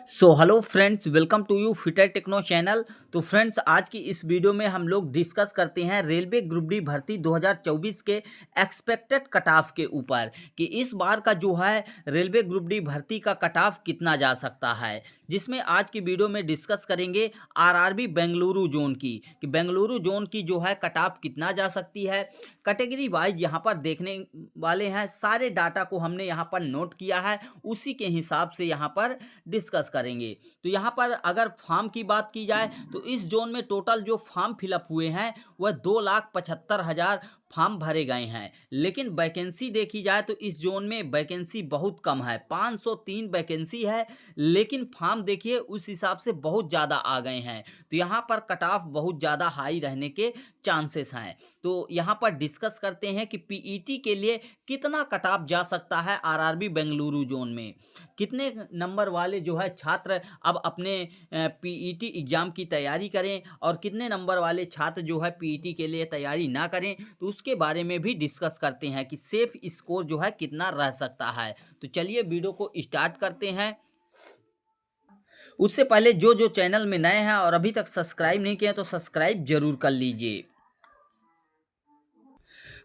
So hello friends, welcome to you fitter techno channel. तो friends, आज की इस वीडियो में हम लोग डिस्कस करते हैं रेलवे ग्रुप डी भर्ती 2024 के एक्सपेक्टेड कट ऑफ के ऊपर कि इस बार का जो है रेलवे ग्रुप डी भर्ती का कट ऑफ कितना जा सकता है, जिसमें आज की वीडियो में डिस्कस करेंगे आरआरबी बेंगलुरु जोन की कि बेंगलुरु जोन की जो है कट ऑफ कितना जा सकती है। कैटेगरी वाइज यहाँ पर देखने वाले हैं, सारे डाटा को हमने यहाँ पर नोट किया है, उसी के हिसाब से यहाँ पर डिस्कस करेंगे। तो यहाँ पर अगर फॉर्म की बात की जाए तो इस जोन में टोटल जो फॉर्म फिलअप हुए हैं वह 2,75,000 फॉर्म भरे गए हैं, लेकिन वैकेंसी देखी जाए तो इस जोन में वैकेंसी बहुत कम है, 503 वैकेंसी है, लेकिन फॉर्म देखिए उस हिसाब से बहुत ज़्यादा आ गए हैं। तो यहाँ पर कट ऑफ बहुत ज़्यादा हाई रहने के चांसेस हैं। तो यहाँ पर डिस्कस करते हैं कि पीईटी के लिए कितना कट ऑफ जा सकता है आरआरबी बेंगलुरु जोन में, कितने नंबर वाले जो है छात्र अब अपने पीईटी एग्ज़ाम की तैयारी करें और कितने नंबर वाले छात्र जो है पीईटी के लिए तैयारी ना करें। तो उसके बारे में भी डिस्कस करते हैं कि सेफ स्कोर जो है कितना रह सकता है। तो चलिए वीडियो को स्टार्ट करते हैं। उससे पहले जो जो चैनल में नए हैं और अभी तक सब्सक्राइब नहीं किया तो सब्सक्राइब जरूर कर लीजिए।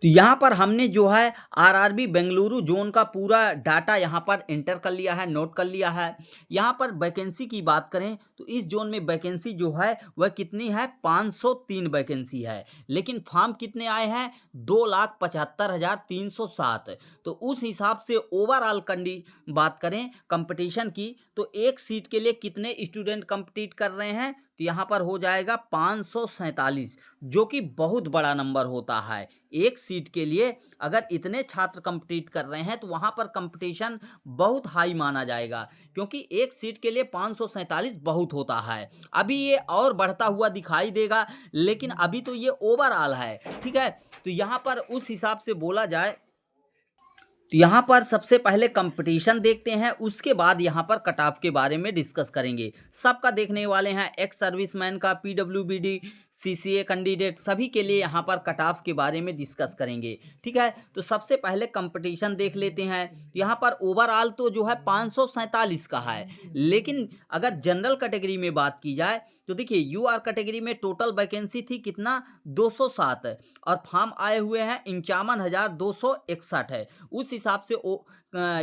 तो यहाँ पर हमने जो है आरआरबी बेंगलुरु जोन का पूरा डाटा यहाँ पर एंटर कर लिया है, नोट कर लिया है। यहाँ पर वैकेंसी की बात करें तो इस जोन में वैकेंसी जो है वह कितनी है, 503 वैकेंसी है, लेकिन फॉर्म कितने आए हैं, 2,75,307। तो उस हिसाब से ओवरऑल बात करें कंपटीशन की तो एक सीट के लिए कितने स्टूडेंट कंपीट कर रहे हैं, तो यहाँ पर हो जाएगा 547, जो कि बहुत बड़ा नंबर होता है। एक सीट के लिए अगर इतने छात्र कंपीट कर रहे हैं तो वहाँ पर कंपटीशन बहुत हाई माना जाएगा, क्योंकि एक सीट के लिए 547 बहुत होता है। अभी ये और बढ़ता हुआ दिखाई देगा, लेकिन अभी तो ये ओवरऑल है, ठीक है। तो यहाँ पर उस हिसाब से बोला जाए तो यहाँ पर सबसे पहले कंपटीशन देखते हैं, उसके बाद यहाँ पर कट ऑफ के बारे में डिस्कस करेंगे। सबका देखने वाले हैं, एक्स सर्विसमैन का, पीडब्ल्यूबीडी, सीसीए कैंडिडेट, सभी के लिए यहाँ पर कट ऑफ के बारे में डिस्कस करेंगे, ठीक है। तो सबसे पहले कंपटीशन देख लेते हैं। यहाँ पर ओवरऑल तो जो है 547 का है, लेकिन अगर जनरल कैटेगरी में बात की जाए तो देखिए यूआर कैटेगरी में टोटल वैकेंसी थी कितना, 207, और फॉर्म आए हुए हैं 51,261 है। उस हिसाब से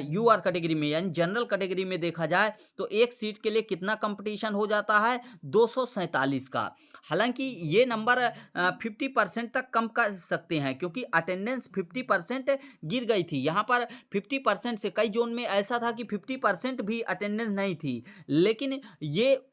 यूआर कैटेगरी में यानी जनरल कैटेगरी में देखा जाए तो एक सीट के लिए कितना कंपटीशन हो जाता है, 247 का। हालांकि ये नंबर 50% तक कम कर सकते हैं, क्योंकि अटेंडेंस 50% गिर गई थी। यहाँ पर 50% से कई जोन में ऐसा था कि 50% भी अटेंडेंस नहीं थी, लेकिन ये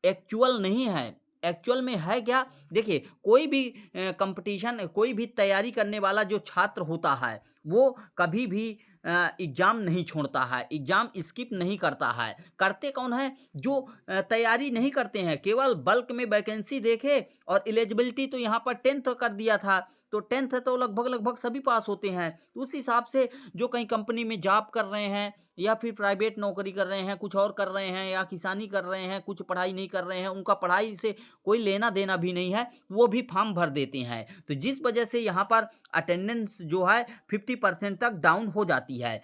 एक्चुअल नहीं है। एक्चुअल में है क्या, देखिए कोई भी कंपटीशन, कोई भी तैयारी करने वाला जो छात्र होता है वो कभी भी एग्ज़ाम नहीं छोड़ता है, एग्ज़ाम स्किप नहीं करता है। करते कौन है, जो तैयारी नहीं करते हैं, केवल बल्क में वैकेंसी देखे और एलिजिबिलिटी तो यहाँ पर 10th कर दिया था, तो 10th तो लगभग लगभग सभी पास होते हैं। तो उस हिसाब से जो कहीं कंपनी में जॉब कर रहे हैं या फिर प्राइवेट नौकरी कर रहे हैं, कुछ और कर रहे हैं, या किसानी कर रहे हैं, कुछ पढ़ाई नहीं कर रहे हैं, उनका पढ़ाई से कोई लेना देना भी नहीं है, वो भी फॉर्म भर देते हैं। तो जिस वजह से यहाँ पर अटेंडेंस जो है 50% तक डाउन हो जाती है।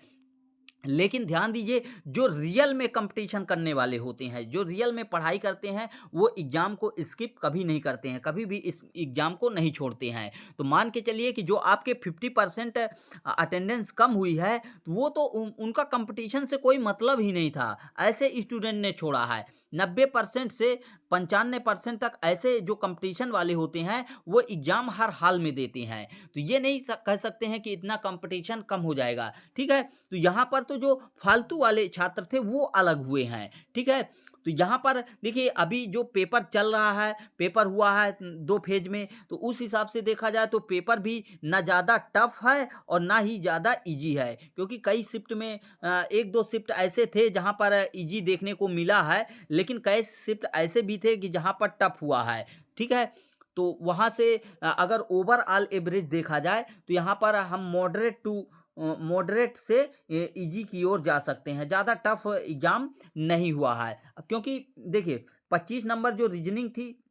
लेकिन ध्यान दीजिए, जो रियल में कंपटीशन करने वाले होते हैं, जो रियल में पढ़ाई करते हैं, वो एग्ज़ाम को स्किप कभी नहीं करते हैं, कभी भी इस एग्ज़ाम को नहीं छोड़ते हैं। तो मान के चलिए कि जो आपके 50% अटेंडेंस कम हुई है, तो वो तो उनका कंपटीशन से कोई मतलब ही नहीं था, ऐसे स्टूडेंट ने छोड़ा है। 90% से 95% तक ऐसे जो कंपटीशन वाले होते हैं वो एग्ज़ाम हर हाल में देते हैं। तो ये नहीं कह सकते हैं कि इतना कंपटीशन कम हो जाएगा, ठीक है। तो यहाँ पर तो जो फालतू वाले छात्र थे वो अलग हुए हैं, ठीक है। तो यहाँ पर देखिए अभी जो पेपर चल रहा है, पेपर हुआ है 2 फेज में, तो उस हिसाब से देखा जाए तो पेपर भी ना ज़्यादा टफ है और ना ही ज़्यादा इजी है, क्योंकि कई शिफ्ट में 1-2 शिफ्ट ऐसे थे जहाँ पर इजी देखने को मिला है, लेकिन कई शिफ्ट ऐसे भी थे कि जहाँ पर टफ हुआ है, ठीक है। तो वहाँ से अगर ओवरऑल एवरेज देखा जाए तो यहाँ पर हम मॉडरेट से इजी की ओर जा सकते हैं, ज़्यादा टफ एग्ज़ाम नहीं हुआ है। क्योंकि देखिए 25 नंबर जो रीजनिंग थी,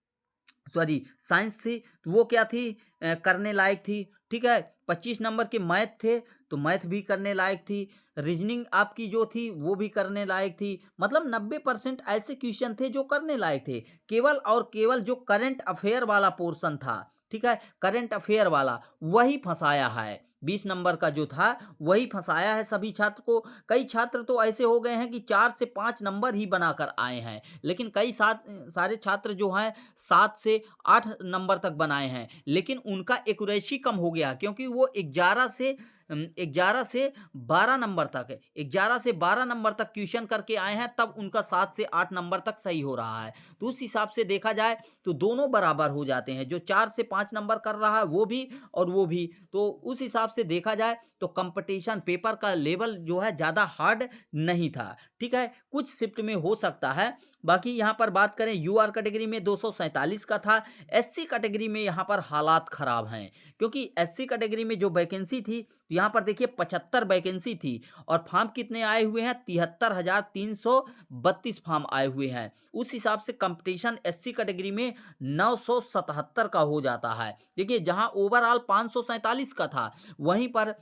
सॉरी साइंस थी, तो वो क्या थी, करने लायक थी। ठीक है। 25 नंबर के मैथ थे, तो मैथ भी करने लायक थी। रीजनिंग आपकी जो थी वो भी करने लायक थी। मतलब 90% ऐसे क्वेश्चन थे जो करने लायक थे। केवल और केवल जो करंट अफेयर वाला पोर्शन था, ठीक है, करंट अफेयर वाला वही फंसाया है। 20 नंबर का जो था वही फंसाया है सभी छात्र को। कई छात्र तो ऐसे हो गए हैं कि 4 से 5 नंबर ही बनाकर आए हैं, लेकिन कई सारे छात्र जो हैं 7 से 8 नंबर तक बनाए हैं, लेकिन उनका एक्यूरेसी कम हो गया क्योंकि वो 11 से 12 नंबर तक 11 से 12 नंबर तक क्वेश्चन करके आए हैं, तब उनका 7 से 8 नंबर तक सही हो रहा है। तो उस हिसाब से देखा जाए तो दोनों बराबर हो जाते हैं, जो 4 से 5 नंबर कर रहा है वो भी और वो भी। तो उस हिसाब से देखा जाए तो कंपटीशन पेपर का लेवल जो है ज़्यादा हार्ड नहीं था, ठीक है। कुछ शिफ्ट में हो सकता है। बाकी यहाँ पर बात करें यूआर कैटेगरी में 247 का था। एससी कैटेगरी में यहाँ पर हालात ख़राब हैं, क्योंकि एससी कैटेगरी में जो वैकेंसी थी, तो यहाँ पर देखिए 75 वैकेंसी थी और फॉर्म कितने आए हुए हैं, 73,332 फॉर्म आए हुए हैं। उस हिसाब से कंपटीशन एससी कैटेगरी में 977 का हो जाता है। देखिए जहाँ ओवरऑल 547 का था, वहीं पर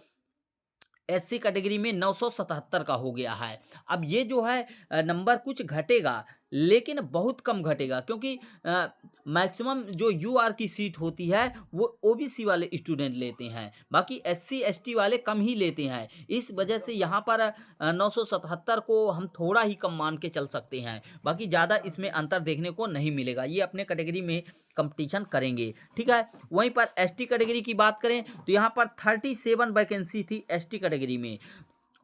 एससी कैटेगरी में 977 का हो गया है। अब ये जो है नंबर कुछ घटेगा, लेकिन बहुत कम घटेगा, क्योंकि मैक्सिमम जो यूआर की सीट होती है वो ओबीसी वाले स्टूडेंट लेते हैं, बाकी एससी एसटी वाले कम ही लेते हैं। इस वजह से यहाँ पर 977 को हम थोड़ा ही कम मान के चल सकते हैं, बाकी ज़्यादा इसमें अंतर देखने को नहीं मिलेगा। ये अपने कैटेगरी में कंपटीशन करेंगे, ठीक है। वहीं पर एसटी कैटेगरी की बात करें तो यहाँ पर 37 वैकेंसी थी एसटी कैटेगरी में,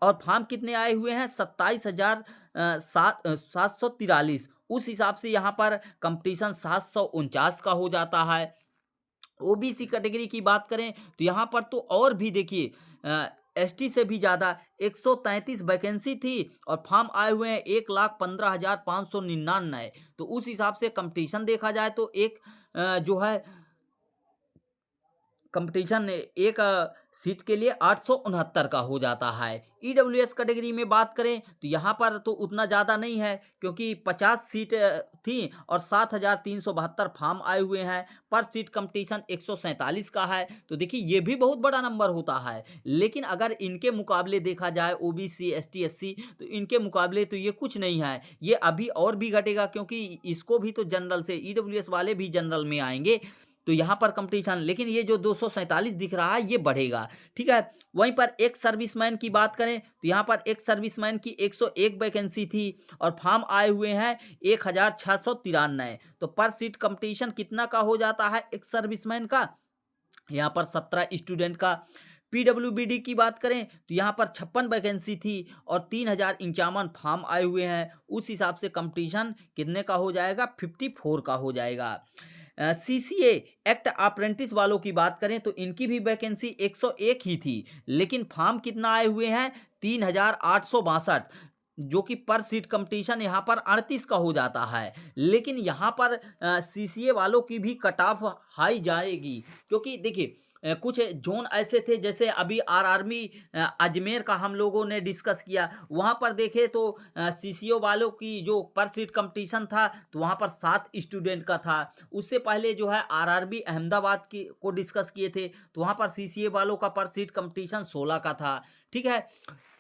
और फॉर्म कितने आए हुए हैं, 27,743। उस हिसाब से यहाँ पर कंपटीशन 749 का हो जाता है। ओबीसी कैटेगरी की बात करें तो यहाँ पर तो और भी देखिए एसटी से भी ज़्यादा 133 वैकेंसी थी और फॉर्म आए हुए हैं 1,15,599। तो उस हिसाब से कंपटीशन देखा जाए तो एक जो है कंपटीशन एक सीट के लिए 869 का हो जाता है। ईडब्ल्यूएस कैटेगरी में बात करें तो यहाँ पर तो उतना ज़्यादा नहीं है, क्योंकि 50 सीट थी और 7,372 फॉर्म आए हुए हैं। पर सीट कंपटीशन 147 का है। तो देखिए ये भी बहुत बड़ा नंबर होता है, लेकिन अगर इनके मुकाबले देखा जाए ओबीसी एसटी एससी, तो इनके मुकाबले तो ये कुछ नहीं है। ये अभी और भी घटेगा, क्योंकि इसको भी तो जनरल से ईडब्ल्यूएस वाले भी जनरल में आएंगे, तो यहाँ पर कंपटीशन, लेकिन ये जो 247 दिख रहा है ये बढ़ेगा, ठीक है। वहीं पर एक सर्विसमैन की बात करें तो यहाँ पर एक सर्विसमैन की 101 वैकेंसी थी और फॉर्म आए हुए हैं 1,693। तो पर सीट कंपटीशन कितना का हो जाता है एक सर्विसमैन का, यहाँ पर 17 स्टूडेंट का। पीडब्ल्यूबीडी की बात करें तो यहाँ पर 56 वैकेंसी थी और 3,051 फॉर्म आए हुए हैं। उस हिसाब से कंपटीशन कितने का हो जाएगा, 54 का हो जाएगा। सीसीए एक्ट अप्रेंटिस वालों की बात करें तो इनकी भी वैकेंसी 101 ही थी, लेकिन फॉर्म कितना आए हुए हैं, 3,862, जो कि पर सीट कंपटीशन यहाँ पर 38 का हो जाता है। लेकिन यहाँ पर सीसीए वालों की भी कट ऑफ हाई जाएगी, क्योंकि देखिए कुछ जोन ऐसे थे, जैसे अभी आर्मी अजमेर का हम लोगों ने डिस्कस किया, वहाँ पर देखे तो सीसीओ वालों की जो पर सीट कंपटीशन था तो वहाँ पर 7 स्टूडेंट का था। उससे पहले जो है आरआरबी अहमदाबाद की को डिस्कस किए थे, तो वहाँ पर सीसीए वालों का पर सीट कंपटीशन 16 का था, ठीक है।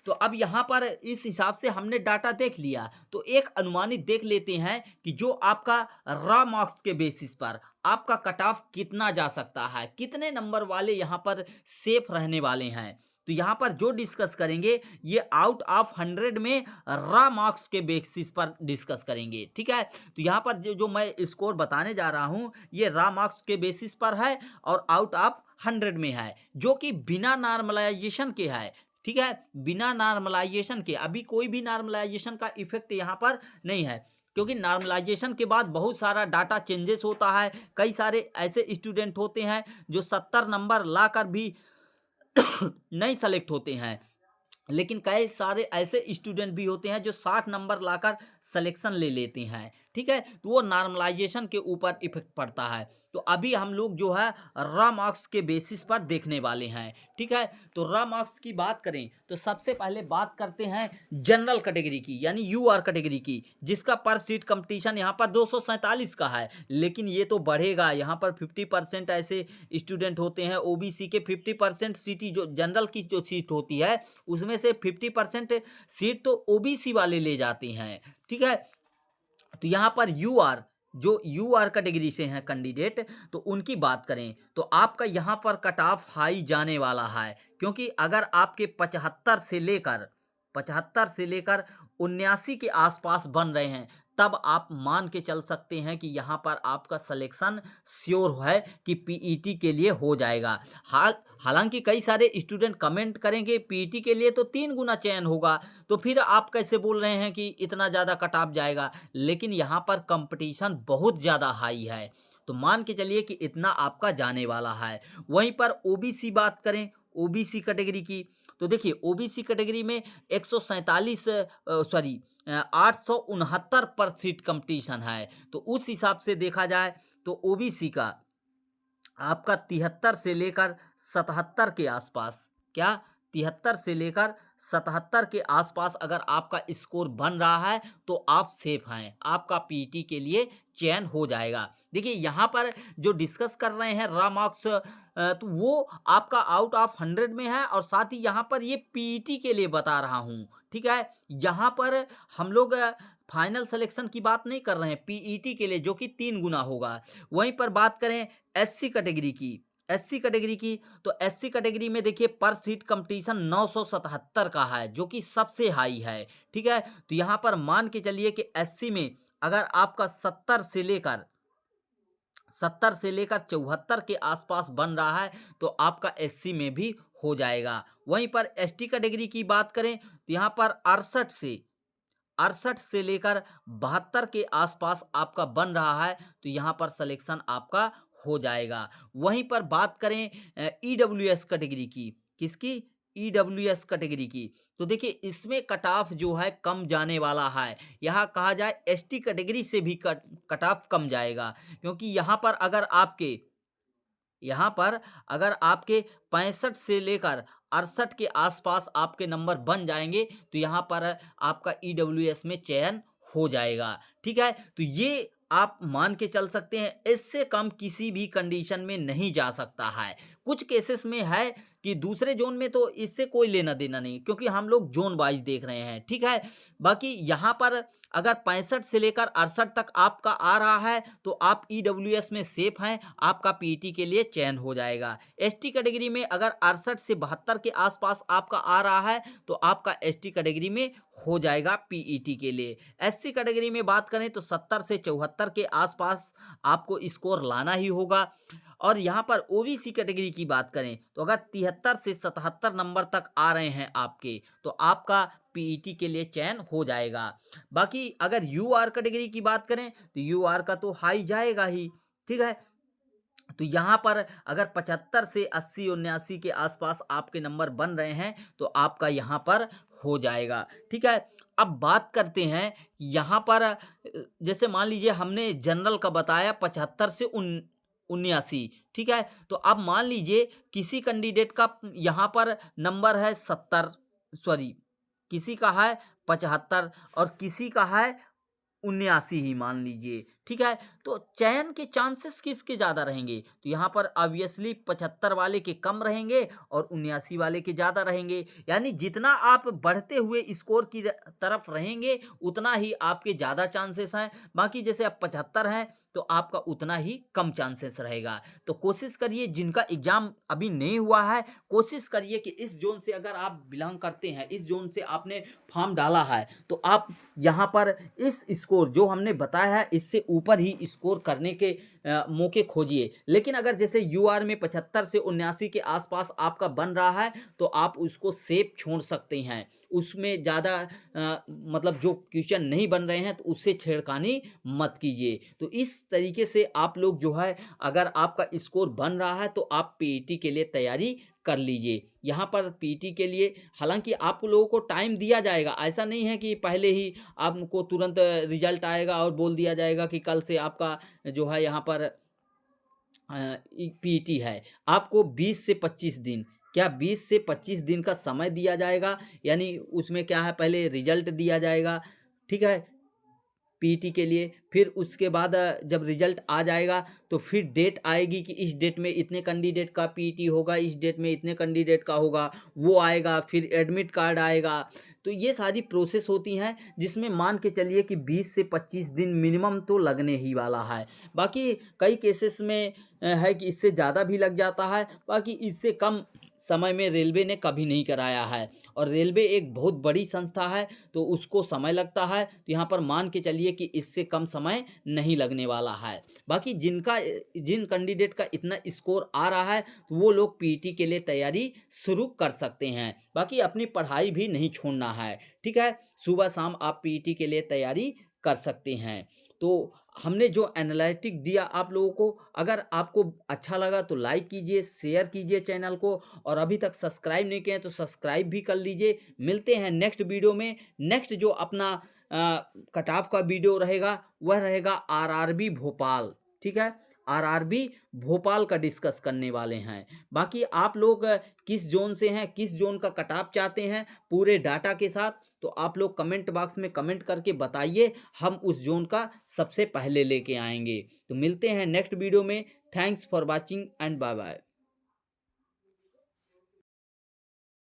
तो अब यहाँ पर इस हिसाब से हमने डाटा देख लिया, तो एक अनुमानित देख लेते हैं कि जो आपका रॉ मार्क्स के बेसिस पर आपका कट ऑफ कितना जा सकता है, कितने नंबर वाले यहाँ पर सेफ रहने वाले हैं। तो यहाँ पर जो डिस्कस करेंगे ये आउट ऑफ 100 में रॉ मार्क्स के बेसिस पर डिस्कस करेंगे, ठीक है। तो यहाँ पर जो मैं स्कोर बताने जा रहा हूँ ये रॉ मार्क्स के बेसिस पर है और आउट ऑफ 100 में है, जो कि बिना नॉर्मलाइजेशन के है, ठीक है। बिना नॉर्मलाइजेशन के, अभी कोई भी नॉर्मलाइजेशन का इफेक्ट यहाँ पर नहीं है, क्योंकि नॉर्मलाइजेशन के बाद बहुत सारा डाटा चेंजेस होता है। कई सारे ऐसे स्टूडेंट होते हैं जो 70 नंबर लाकर भी नहीं सेलेक्ट होते हैं, लेकिन कई सारे ऐसे स्टूडेंट भी होते हैं जो 60 नंबर लाकर सिलेक्शन ले लेते हैं, ठीक है, तो वो नॉर्मलाइजेशन के ऊपर इफेक्ट पड़ता है। तो अभी हम लोग जो है रॉ मार्क्स के बेसिस पर देखने वाले हैं, ठीक है। तो रॉ मार्क्स की बात करें तो सबसे पहले बात करते हैं जनरल कैटेगरी की, यानी यूआर कैटेगरी की, जिसका पर सीट कंपटीशन यहाँ पर 247 का है। लेकिन ये तो बढ़ेगा, यहाँ पर 50% ऐसे स्टूडेंट होते हैं ओबीसी के। 50% सीट जो जनरल की जो सीट होती है उसमें से 50% सीट तो ओबीसी वाले ले जाते हैं, ठीक है। तो यहाँ पर यूआर, जो यूआर कैटेगरी से हैं कैंडिडेट, तो उनकी बात करें तो आपका यहाँ पर कट ऑफ हाई जाने वाला है, क्योंकि अगर आपके 75 से लेकर 79 के आसपास बन रहे हैं, तब आप मान के चल सकते हैं कि यहाँ पर आपका सिलेक्शन श्योर है कि पीईटी के लिए हो जाएगा। हालांकि कई सारे स्टूडेंट कमेंट करेंगे पीईटी के लिए तो 3 गुना चयन होगा, तो फिर आप कैसे बोल रहे हैं कि इतना ज़्यादा कट ऑफ जाएगा। लेकिन यहाँ पर कंपटीशन बहुत ज़्यादा हाई है, तो मान के चलिए कि इतना आपका जाने वाला है। वहीं पर ओबीसी बात करें, ओबीसी कैटेगरी की, तो देखिए ओबीसी कैटेगरी में 147 सॉरी 869 पर सीट कंपटीशन है। तो उस हिसाब से देखा जाए तो ओबीसी का आपका 73 से लेकर 77 के आसपास, क्या 73 से लेकर 77 के आसपास अगर आपका स्कोर बन रहा है तो आप सेफ हैं, आपका पीईटी के लिए चयन हो जाएगा। देखिए यहाँ पर जो डिस्कस कर रहे हैं रॉ मार्क्स, तो वो आपका आउट ऑफ 100 में है, और साथ ही यहाँ पर ये पीईटी के लिए बता रहा हूँ, ठीक है। यहाँ पर हम लोग फाइनल सिलेक्शन की बात नहीं कर रहे हैं, पीईटी के लिए जो कि 3 गुना होगा। वहीं पर बात करें एससी कैटेगरी की, एससी कैटेगरी की, तो एससी कैटेगरी में देखिए पर सीट कंपटीशन 977 का है, जो कि सबसे हाई है, ठीक है। तो यहाँ पर मान के चलिए कि एससी में अगर आपका 70 से लेकर 74 के आसपास बन रहा है तो आपका एससी में भी हो जाएगा। वहीं पर एसटी कैटेगरी की बात करें तो यहाँ पर 68 से लेकर 72 के आसपास आपका बन रहा है, तो यहाँ पर सिलेक्शन आपका हो जाएगा। वहीं पर बात करें ईडब्ल्यूएस कैटेगरी की, किसकी, ईडब्ल्यूएस कैटेगरी की, तो देखिए इसमें कट ऑफ जो है कम जाने वाला है। यहाँ कहा जाए एसटी कैटेगरी से भी कट ऑफ कम जाएगा, क्योंकि यहाँ पर अगर आपके 65 से लेकर 68 के आसपास आपके नंबर बन जाएंगे तो यहाँ पर आपका ईडब्ल्यूएस में चयन हो जाएगा, ठीक है। तो ये आप मान के चल सकते हैं, इससे कम किसी भी कंडीशन में नहीं जा सकता है। कुछ केसेस में है कि दूसरे जोन में तो इससे कोई लेना देना नहीं, क्योंकि हम लोग जोन वाइज देख रहे हैं, ठीक है। बाकी यहाँ पर अगर 65 से लेकर 68 तक आपका आ रहा है तो आप ईडब्ल्यूएस में सेफ हैं, आपका पीईटी के लिए चयन हो जाएगा। एसटी कैटेगरी में अगर 68 से 72 के आसपास आपका आ रहा है तो आपका एसटी कैटेगरी में हो जाएगा पीईटी के लिए। एससी कैटेगरी में बात करें तो 70 से 74 के आसपास आपको स्कोर लाना ही होगा। और यहाँ पर ओबीसी कैटेगरी की बात करें तो अगर 73 से 77 नंबर तक आ रहे हैं आपके, तो आपका पीईटी के लिए चयन हो जाएगा। बाकी अगर यूआर कैटेगरी की बात करें तो यूआर का तो हाई जाएगा ही, ठीक है। तो यहाँ पर अगर 75 से 80 79 के आसपास आपके नंबर बन रहे हैं तो आपका यहाँ पर हो जाएगा, ठीक है। अब बात करते हैं यहाँ पर जैसे मान लीजिए हमने जनरल का बताया 75 से 79, ठीक है। तो अब मान लीजिए किसी कैंडिडेट का यहाँ पर नंबर है 70, सॉरी किसी का है 75 और किसी का है 79 ही मान लीजिए, ठीक है। तो चयन के चांसेस किसके ज़्यादा रहेंगे, तो यहाँ पर ऑब्वियसली 75 वाले के कम रहेंगे और 79 वाले के ज़्यादा रहेंगे। यानी जितना आप बढ़ते हुए स्कोर की तरफ रहेंगे उतना ही आपके ज़्यादा चांसेस हैं। बाकी जैसे आप 75 हैं तो आपका उतना ही कम चांसेस रहेगा। तो कोशिश करिए, जिनका एग्ज़ाम अभी नहीं हुआ है कोशिश करिए कि इस जोन से अगर आप बिलोंग करते हैं, इस जोन से आपने फॉर्म डाला है, तो आप यहाँ पर इस स्कोर जो हमने बताया है इससे ऊपर ही स्कोर करने के मौके खोजिए। लेकिन अगर जैसे यूआर में 75 से 79 के आसपास आपका बन रहा है तो आप उसको सेफ छोड़ सकते हैं, उसमें ज़्यादा मतलब जो क्वेश्चन नहीं बन रहे हैं तो उससे छेड़खानी मत कीजिए। तो इस तरीके से आप लोग जो है, अगर आपका स्कोर बन रहा है तो आप पीईटी के लिए तैयारी कर लीजिए। यहाँ पर पीटी के लिए हालाँकि आप लोगों को टाइम दिया जाएगा, ऐसा नहीं है कि पहले ही आपको तुरंत रिज़ल्ट आएगा और बोल दिया जाएगा कि कल से आपका जो है यहाँ पर पीटी है। आपको 20 से 25 दिन, क्या 20 से 25 दिन का समय दिया जाएगा, यानी उसमें क्या है पहले रिज़ल्ट दिया जाएगा, ठीक है? पीटी के लिए, फिर उसके बाद जब रिजल्ट आ जाएगा तो फिर डेट आएगी कि इस डेट में इतने कैंडिडेट का पीटी होगा, इस डेट में इतने कैंडिडेट का होगा, वो आएगा, फिर एडमिट कार्ड आएगा। तो ये सारी प्रोसेस होती हैं जिसमें मान के चलिए कि 20 से 25 दिन मिनिमम तो लगने ही वाला है। बाकी कई केसेस में है कि इससे ज़्यादा भी लग जाता है, बाकी इससे कम समय में रेलवे ने कभी नहीं कराया है। और रेलवे एक बहुत बड़ी संस्था है तो उसको समय लगता है, तो यहाँ पर मान के चलिए कि इससे कम समय नहीं लगने वाला है। बाकी जिन कैंडिडेट का इतना स्कोर आ रहा है तो वो लोग पीटी के लिए तैयारी शुरू कर सकते हैं। बाकी अपनी पढ़ाई भी नहीं छोड़ना है, ठीक है? सुबह शाम आप पीटी के लिए तैयारी कर सकते हैं। तो हमने जो एनालिटिक दिया आप लोगों को, अगर आपको अच्छा लगा तो लाइक कीजिए, शेयर कीजिए चैनल को, और अभी तक सब्सक्राइब नहीं किए हैं तो सब्सक्राइब भी कर लीजिए। मिलते हैं नेक्स्ट वीडियो में। नेक्स्ट जो अपना कट ऑफ का वीडियो रहेगा वह रहेगा आरआरबी भोपाल, ठीक है? आरआरबी भोपाल का डिस्कस करने वाले हैं। बाकी आप लोग किस जोन से हैं, किस जोन का कट ऑफ चाहते हैं पूरे डाटा के साथ, तो आप लोग कमेंट बॉक्स में कमेंट करके बताइए, हम उस जोन का सबसे पहले लेके आएंगे। तो मिलते हैं नेक्स्ट वीडियो में। Thanks for watching and bye bye.